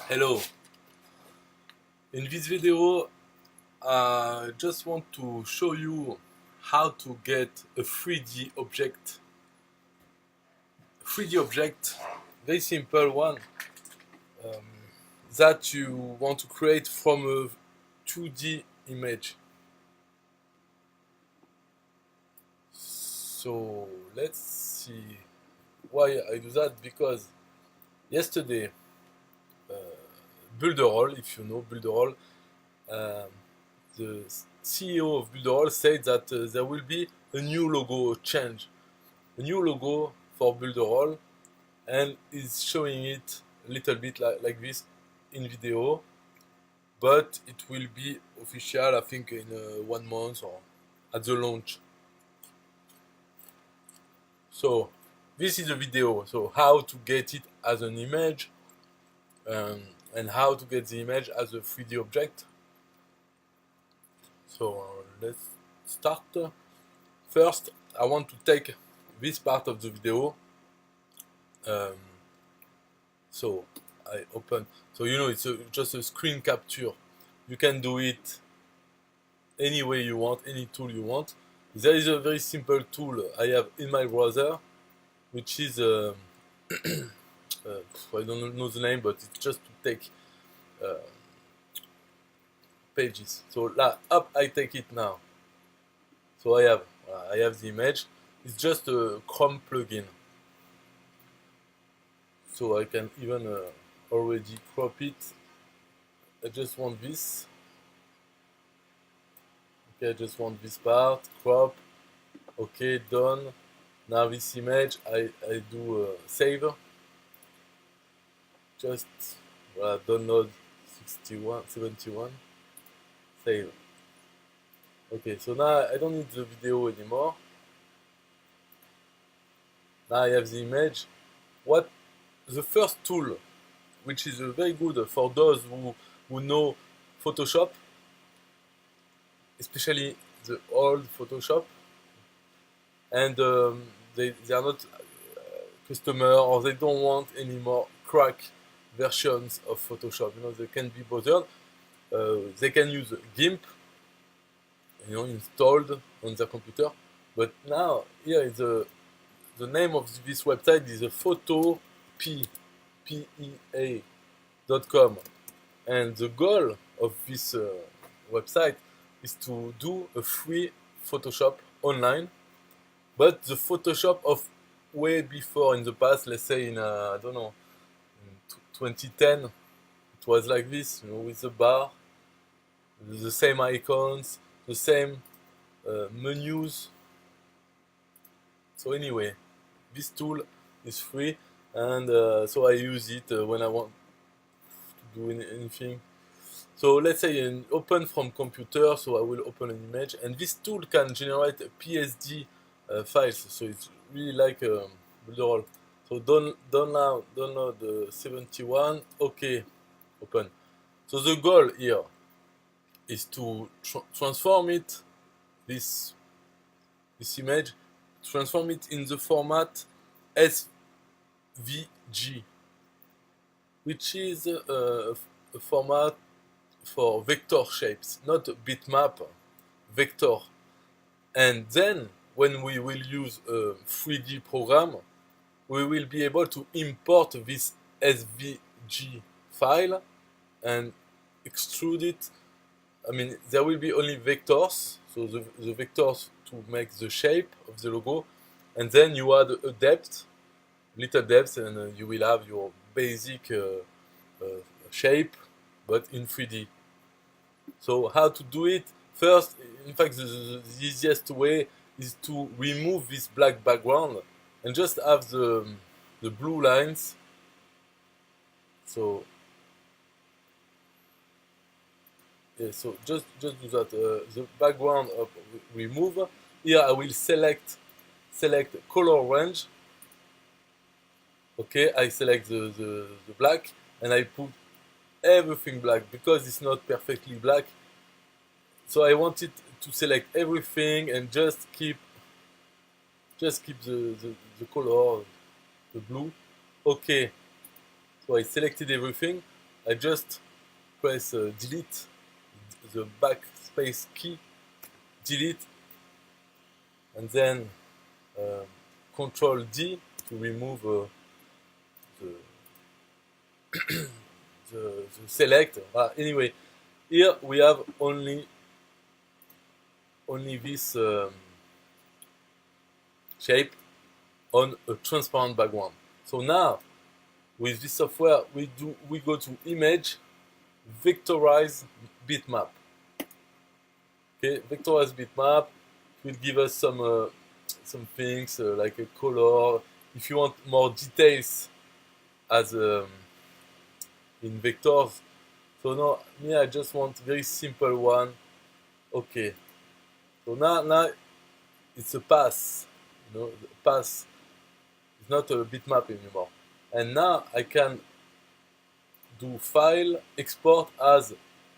Hello. In this video, I just want to show you how to get a 3D object. 3D object, very simple one, um, that you want to create from a 2D image. So let's see why I do that. Because yesterday, Builderall, if you know Builderall, um, the CEO of Builderall said that there will be a new logo change, a new logo for Builderall, and is showing it a little bit like this in video, but it will be official, I think, in 1 month or at the launch. So this is a video, so how to get it as an image, um, and how to get the image as a 3D object. So let's start. First, I want to take this part of the video. Um, so I open. So it's just a screen capture. You can do it any way you want, any tool you want. There is a very simple tool I have in my browser, which is I don't know the name, but it's just to take uh, pages. So up, I take it now. So I have the image. It's just a Chrome plugin. So I can even already crop it. I just want this. Okay, I just want this part, crop. Okay, done. Now this image, I do save. Just download 71, save. Okay, so now I don't need the video anymore. Now I have the image. What the first tool, which is very good for those who know Photoshop, especially the old Photoshop, and they are not customer, or they don't want any more crack versions of Photoshop. They can be bothered. They can use GIMP, installed on their computer. But now here is the name of this website is photopea.com, and the goal of this website is to do a free Photoshop online, but the Photoshop of way before, in the past. Let's say in I don't know, in 2010, it was like this, with the bar, the same icons, the same menus. So anyway, this tool is free, and so I use it when I want to do anything. So let's say open from computer, so I will open an image, and this tool can generate PSD files. So it's really like Builderall. So download the 71. Okay, open. So the goal here is to transform it, this image, transform it in the format SVG, which is a format for vector shapes, not bitmap, vector. And then when we will use a 3D program, we will be able to import this SVG file and extrude it. I mean, there will be only vectors, so the vectors to make the shape of the logo, and then you add a depth, little depth, and you will have your basic shape, but in 3D. So how to do it? First, in fact, the easiest way is to remove this black background and just have the blue lines. So yeah, so just do that. The background up, remove. Here I will select color range. Okay, I select the black, and I put everything black because it's not perfectly black. So I wanted to select everything and just keep the color, the blue. Okay, so I selected everything. I just press delete, the backspace key, delete, and then Control D to remove the, the select. Anyway, here we have only this shape on a transparent background. So now with this software we go to image, vectorize bitmap. Okay, vectorize bitmap will give us some things like a color. If you want more details as in vectors. So now me I just want very simple one. Okay. So now it's a pass. Pass. It's not a bitmap anymore. And now I can do file, export as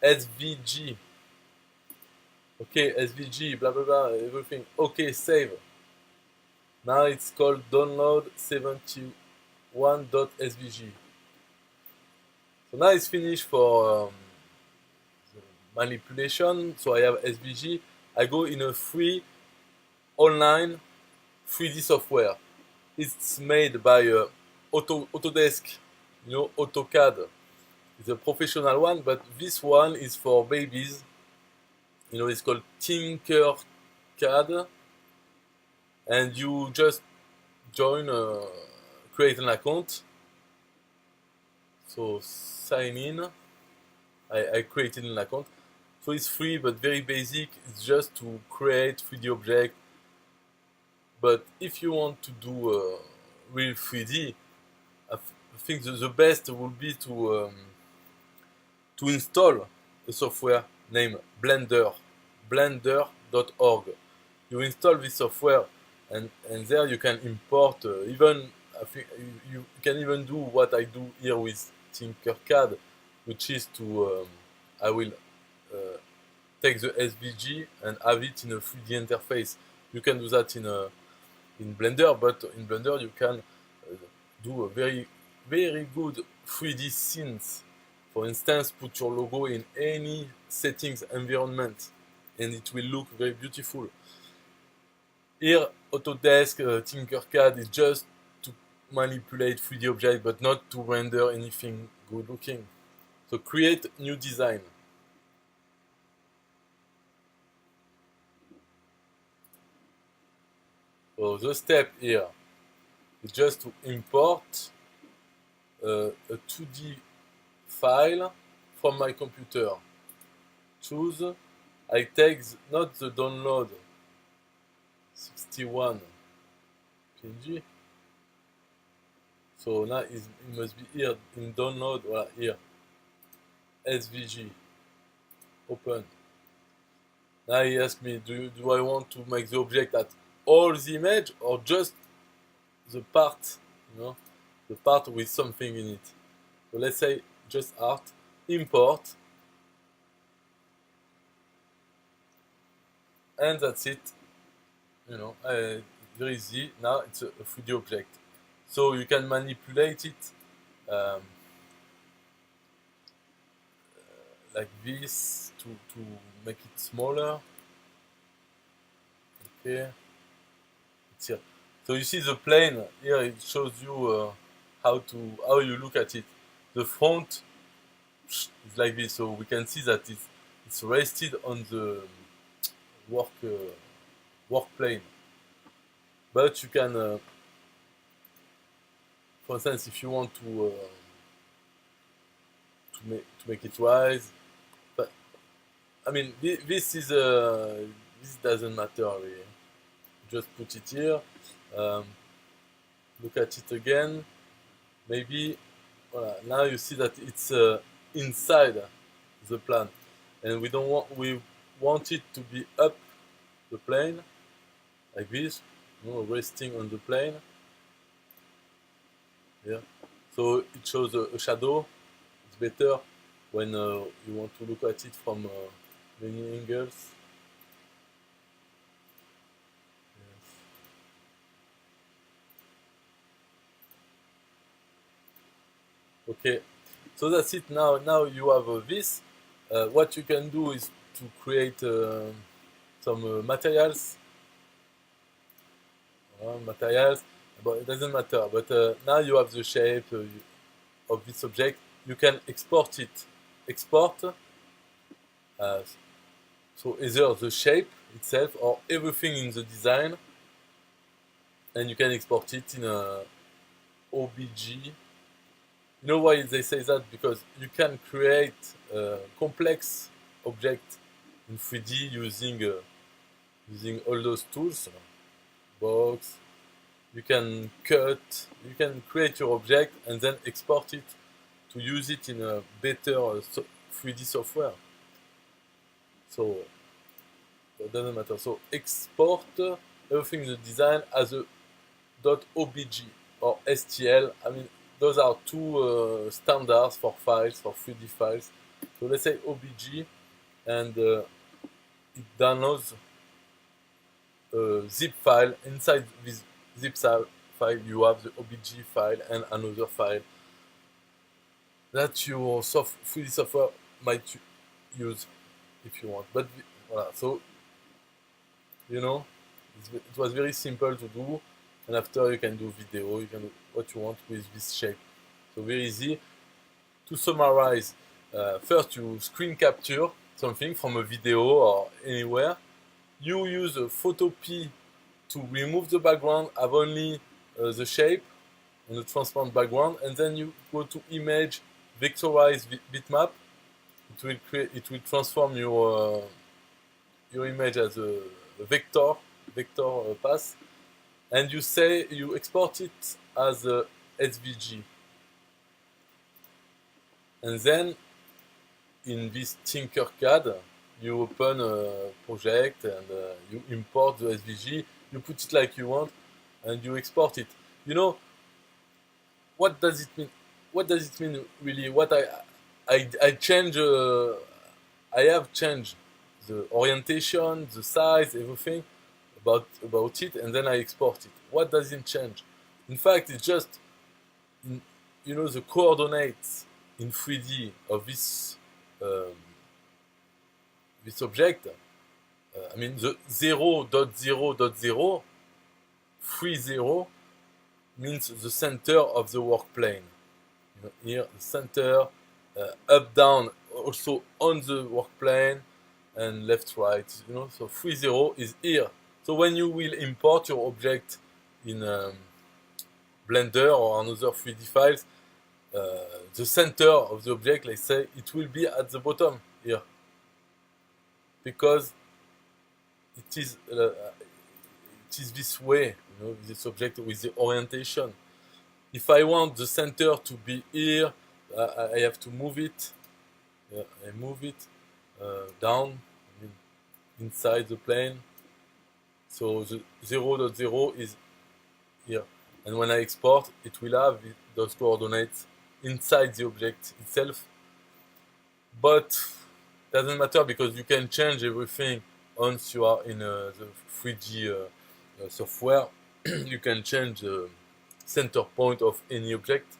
SVG. Okay, SVG, blah blah blah, everything. Okay, save. Now it's called download 71.svg. So now it's finished for manipulation. So I have SVG. I go in a free online 3D software. It's made by Autodesk, AutoCAD. It's a professional one, but this one is for babies. It's called Tinkercad, and you just join, create an account. So sign in. I created an account. So it's free, but very basic. It's just to create 3D object. But if you want to do real 3D, I think the best would be to install a software named Blender, blender.org. You install this software, and there you can import even. I think you can even do what I do here with Tinkercad, which is to I will take the SVG and have it in a 3D interface. You can do that in Blender, but in Blender you can do a very good 3D scenes. For instance, put your logo in any settings environment, and it will look very beautiful. Here, Autodesk Tinkercad is just to manipulate 3D objects, but not to render anything good looking. So create new design. So the step here is just to import a 2D file from my computer. Choose. I take not the download 61 PNG. So now it must be here in download. Here SVG. Open. Now he asks me, do I want to make the object at all the image or just the part, the part with something in it. So let's say just art, import, and that's it. Very easy. Now it's a 3D object. So you can manipulate it like this to make it smaller. Okay. It's here. So you see the plane here. It shows you how you look at it. The front is like this, so we can see that it's rested on the work plane. But you can, for instance, if you want to make it rise, but I mean this doesn't matter really. Just put it here. Look at it again. Maybe now you see that it's inside the plane, and we want it to be up the plane like this, resting on the plane. Yeah. So it shows a shadow. It's better when you want to look at it from many angles. Okay, So that's it. Now you have this. What you can do is to create some materials, but it doesn't matter. But now you have the shape of this object. You can export it. Export. Uh, so either the shape itself or everything in the design, and you can export it in a OBJ. You know why they say that? Because you can create a complex object in 3D using all those tools, box. You can cut, you can create your object and then export it to use it in a better 3D software. So it doesn't matter. So export everything in the design as a .obj or STL. I mean, those are two standards for files, for 3D files. So let's say OBJ, and it downloads a zip file. Inside this zip file, you have the OBJ file and another file that your 3D software might use if you want. But voilà, so you know, it was very simple to do, and after you can do video, you can do what you want with this shape. So very easy. To summarize, first you screen capture something from a video or anywhere. You use a photo P to remove the background, have only the shape and the transparent background, and then you go to image, vectorize bitmap. It will transform your image as a vector path, and you export it as a SVG. And then in this Tinkercad, you open a project and you import the SVG, you put it like you want, and you export it. You know, what does it mean? What does it mean really? What I change, I have changed the orientation, the size, everything about it, and then I export it. What does it change? In fact, it's just, the coordinates in 3D of this object. I mean, the 0.0.0 30 means the center of the work plane. Here, the center, up, down, also on the work plane, and left, right. So 30 is here. So when you will import your object in Blender or another 3D files, the center of the object, let's say, it will be at the bottom here, because it is this way, this object with the orientation. If I want the center to be here, I have to move it. I move it down, inside the plane. So the 0.0 is here, and when I export, it will have those coordinates inside the object itself. But doesn't matter, because you can change everything once you are in the 3D software. You can change the center point of any object,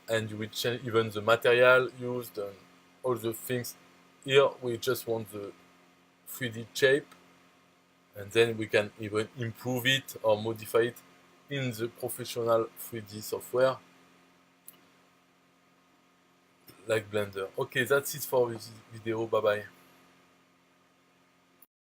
and you will change even the material used and all the things. Here we just want the 3D shape, and then we can even improve it or modify it in the professional 3D software like Blender. Okay, that's it for this video. Bye bye.